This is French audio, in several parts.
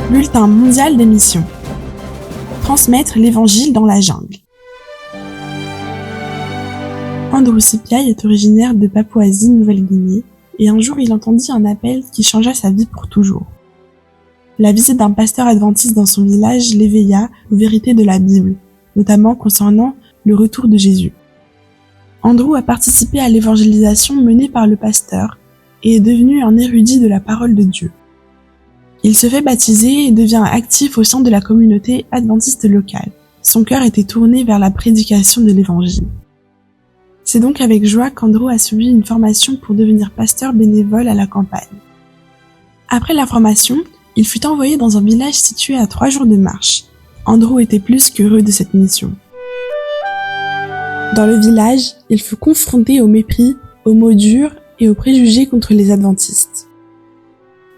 Bulletin mondial des missions. Transmettre l'évangile dans la jungle. Andrew Sipiai est originaire de Papouasie-Nouvelle-Guinée et un jour il entendit un appel qui changea sa vie pour toujours. La visite d'un pasteur adventiste dans son village l'éveilla aux vérités de la Bible, notamment concernant le retour de Jésus. Andrew a participé à l'évangélisation menée par le pasteur et est devenu un érudit de la parole de Dieu. Il se fait baptiser et devient actif au sein de la communauté adventiste locale. Son cœur était tourné vers la prédication de l'évangile. C'est donc avec joie qu'Andrew a suivi une formation pour devenir pasteur bénévole à la campagne. Après la formation, il fut envoyé dans un village situé à 3 jours de marche. Andrew était plus qu'heureux de cette mission. Dans le village, il fut confronté au mépris, aux mots durs et aux préjugés contre les adventistes.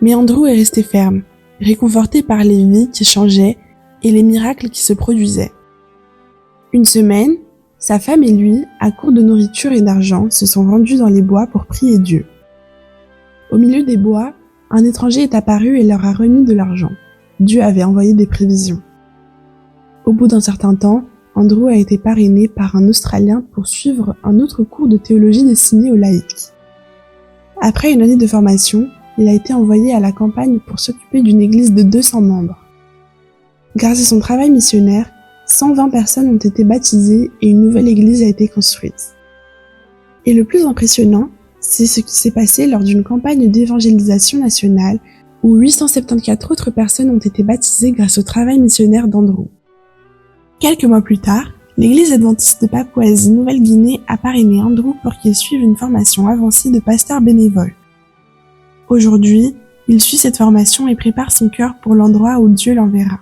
Mais Andrew est resté ferme, réconforté par les vies qui changeaient et les miracles qui se produisaient. Une semaine, sa femme et lui, à court de nourriture et d'argent, se sont rendus dans les bois pour prier Dieu. Au milieu des bois, un étranger est apparu et leur a remis de l'argent. Dieu avait envoyé des prévisions. Au bout d'un certain temps, Andrew a été parrainé par un Australien pour suivre un autre cours de théologie destiné aux laïcs. Après une année de formation, il a été envoyé à la campagne pour s'occuper d'une église de 200 membres. Grâce à son travail missionnaire, 120 personnes ont été baptisées et une nouvelle église a été construite. Et le plus impressionnant, c'est ce qui s'est passé lors d'une campagne d'évangélisation nationale où 874 autres personnes ont été baptisées grâce au travail missionnaire d'Andrew. Quelques mois plus tard, l'église adventiste de Papouasie-Nouvelle-Guinée a parrainé Andrew pour qu'il suive une formation avancée de pasteur bénévole. Aujourd'hui, il suit cette formation et prépare son cœur pour l'endroit où Dieu l'enverra.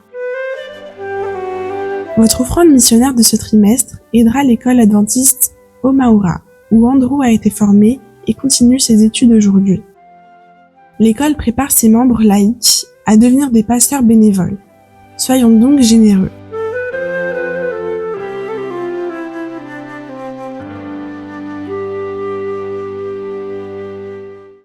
Votre offrande missionnaire de ce trimestre aidera l'école adventiste Omaura, où Andrew a été formé et continue ses études aujourd'hui. L'école prépare ses membres laïcs à devenir des pasteurs bénévoles. Soyons donc généreux.